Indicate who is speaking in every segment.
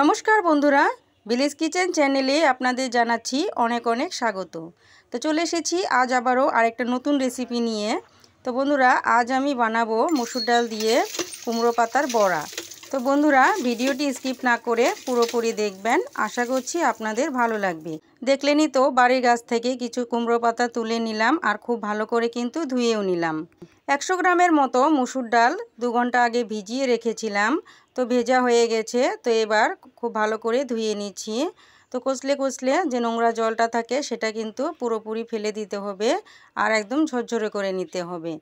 Speaker 1: নমস্কার বন্ধুরা, village kitchen চ্যানেলে আপনাদের জানাচ্ছি অনেক অনেক স্বাগত। তো চলে এসেছি আজ আবারও আরেকটা নতুন রেসিপি নিয়ে। তো বন্ধুরা, আজ আমি বানাবো মসুর ডাল দিয়ে কুমড়ো পাতার বড়া। তো বন্ধুরা, ভিডিওটি স্কিপ না করে পুরোপুরি দেখবেন, আশা করছি আপনাদের ভালো লাগবে। দেখলেনই তো, বাড়ির গাছ থেকে কিছু কুমড়ো পাতা তুলে নিলাম আর খুব ভালো করে কিন্তু ধুয়েও নিলাম। 100 গ্রামের মতো মসুর ডাল 2 ঘন্টা আগে ভিজিয়ে রেখেছিলাম। তো ভেজা হয়ে গেছে। তো এবার খুব ভালো করে ধুয়ে নিচ্ছি। তো কষলে কষলে যে নোংরা জলটা থাকে সেটা কিন্তু পুরোপুরি ফেলে দিতে হবে আর একদম ঝরঝরে করে নিতে হবে,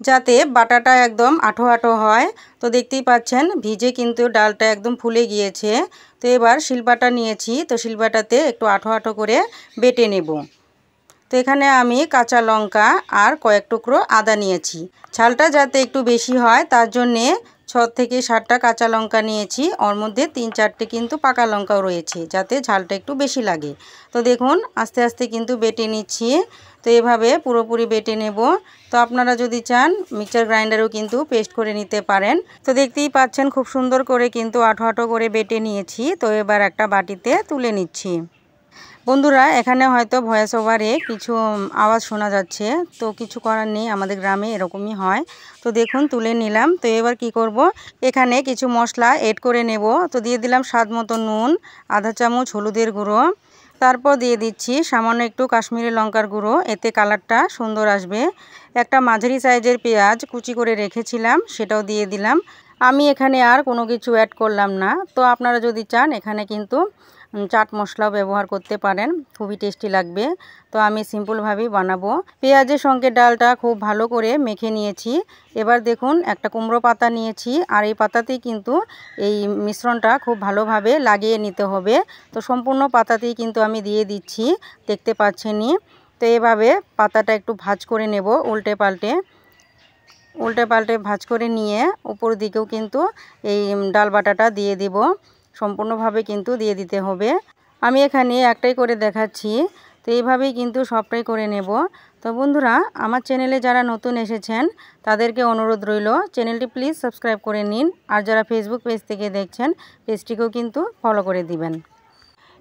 Speaker 1: যাতে বাটাটা একদম আঠো আঠো হয়। তো দেখতেই পাচ্ছেন ভিজে কিন্তু ডালটা একদম ফুলে গিয়েছে। তো এবার শিলবাটা নিয়েছি, তো শিলবাটাতে একটু আঠো আঠো করে বেটে নেব। তো এখানে আমি কাঁচা লঙ্কা আর কয়েক টুকরো আদা নিয়েছি। ঝালটা যাতে একটু বেশি হয় তার জন্যে 6 থেকে 7টা কাঁচা লঙ্কা নিয়েছি, ওর মধ্যে 3-4টে কিন্তু পাকা লঙ্কাও রয়েছে, যাতে ঝালটা একটু বেশি লাগে। তো দেখুন আস্তে আস্তে কিন্তু বেটে নিচ্ছি। তো এভাবে পুরোপুরি বেটে নেব। তো আপনারা যদি চান মিক্সচার গ্রাইন্ডারেও কিন্তু পেস্ট করে নিতে পারেন। তো দেখতেই পাচ্ছেন খুব সুন্দর করে কিন্তু আঠো আঠো করে বেটে নিয়েছি। তো এবার একটা বাটিতে তুলে নিচ্ছি। বন্ধুরা, এখানে হয়তো ভয়েস ওভারে কিছু আওয়াজ শোনা যাচ্ছে, তো কিছু করার নেই, আমাদের গ্রামে এরকমই হয়। তো দেখুন তুলে নিলাম। তো এবার কি করব, এখানে কিছু মশলা এড করে নেব। তো দিয়ে দিলাম স্বাদ মতো নুন, আধা চামচ হলুদের গুঁড়ো, তারপর দিয়ে দিচ্ছি সামান্য একটু কাশ্মীরি লঙ্কার গুঁড়ো, এতে কালারটা সুন্দর আসবে। একটা মাঝারি সাইজের পেঁয়াজ কুচি করে রেখেছিলাম, সেটাও দিয়ে দিলাম। আমি এখানে আর কোনো কিছু অ্যাড করলাম না। তো আপনারা যদি চান এখানে কিন্তু চাট মশলাও ব্যবহার করতে পারেন, খুবই টেস্টি লাগবে। তো আমি সিম্পলভাবেই বানাবো। পেঁয়াজের সঙ্গে ডালটা খুব ভালো করে মেখে নিয়েছি। এবার দেখুন একটা কুমড়ো পাতা নিয়েছি, আর এই পাতাতেই কিন্তু এই মিশ্রণটা খুব ভালোভাবে লাগিয়ে নিতে হবে। তো সম্পূর্ণ পাতাতেই কিন্তু আমি দিয়ে দিচ্ছি, দেখতে পাচ্ছেনই। তো এভাবে পাতাটা একটু ভাজ করে নেব, উল্টে পাল্টে ভাজ করে নিয়ে উপর দিকেও কিন্তু এই ডাল বাটাটা দিয়ে দিব। সম্পূর্ণভাবে কিন্তু দিয়ে দিতে হবে। আমি এখানে একটাই করে দেখাচ্ছি। তো এইভাবেই কিন্তু সবটাই করে নেব। তো বন্ধুরা, আমার চ্যানেলে যারা নতুন এসেছেন তাদেরকে অনুরোধ রইল, চ্যানেলটি প্লিজ সাবস্ক্রাইব করে নিন। আর যারা ফেসবুক পেজ থেকে দেখছেন পেজটিকেও কিন্তু ফলো করে দিবেন।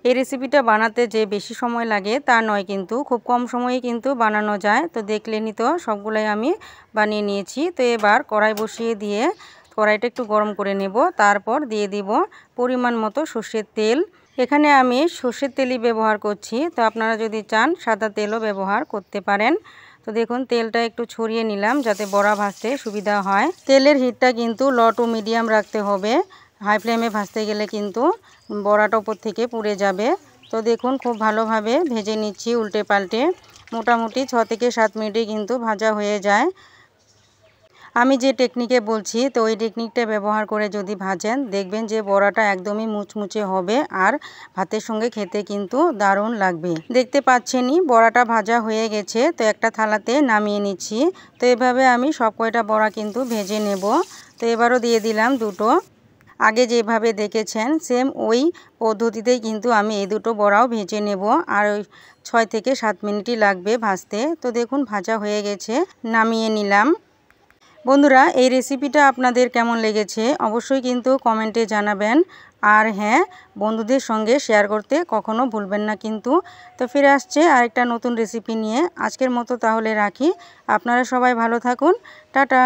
Speaker 1: এই রেসিপিটা বানাতে যে বেশি সময় লাগে তা নয়, কিন্তু খুব কম সময়ে কিন্তু বানানো যায়। তো দেখলেনই তো, সবগুলাই আমি বানিয়ে নিয়েছি। তো এবার কড়াই বসিয়ে দিয়ে কড়াইটা একটু গরম করে নেব। তারপর দিয়ে দিব পরিমাণ মতো সর্ষের তেল। এখানে আমি সর্ষের তেলই ব্যবহার করছি। তো আপনারা যদি চান সাদা তেলও ব্যবহার করতে পারেন। তো দেখুন তেলটা একটু ছড়িয়ে নিলাম, যাতে বড়া ভাজতে সুবিধা হয়। তেলের হিটটা কিন্তু লো টু মিডিয়াম রাখতে হবে। হাই ফ্লেমে ভাজতে গেলে কিন্তু বড়াটা উপর থেকে পুড়ে যাবে। তো দেখুন খুব ভালোভাবে ভেজে নিচ্ছি উল্টে পাল্টে। মোটামুটি 6 থেকে 7 মিনিটে কিন্তু ভাজা হয়ে যায়। আমি যে টেকনিকে বলছি, তো ওই টেকনিকটা ব্যবহার করে যদি ভাজেন, দেখবেন যে বড়াটা একদমই মুচমুচে হবে আর ভাতের সঙ্গে খেতে কিন্তু দারুণ লাগবে। দেখতে পাচ্ছেনই বড়াটা ভাজা হয়ে গেছে। তো একটা থালাতে নামিয়ে নিচ্ছি। তো এভাবে আমি সব কয়টা বড়া কিন্তু ভেজে নেব। তো এবারও দিয়ে দিলাম দুটো। আগে যেভাবে দেখেছেন সেম ওই পদ্ধতিতেই কিন্তু আমি এই দুটো বড়াও ভেজে নেব, আর ওই 6 থেকে 7 মিনিটই লাগবে ভাজতে। তো দেখুন ভাজা হয়ে গেছে, নামিয়ে নিলাম। বন্ধুরা, এই রেসিপিটা আপনাদের কেমন লেগেছে অবশ্যই কিন্তু কমেন্টে জানাবেন। আর হ্যাঁ, বন্ধুদের সঙ্গে শেয়ার করতে কখনো ভুলবেন না কিন্তু। তো ফিরে আসছে আরেকটা নতুন রেসিপি নিয়ে। আজকের মতো তাহলে রাখি। আপনারা সবাই ভালো থাকুন। টাটা।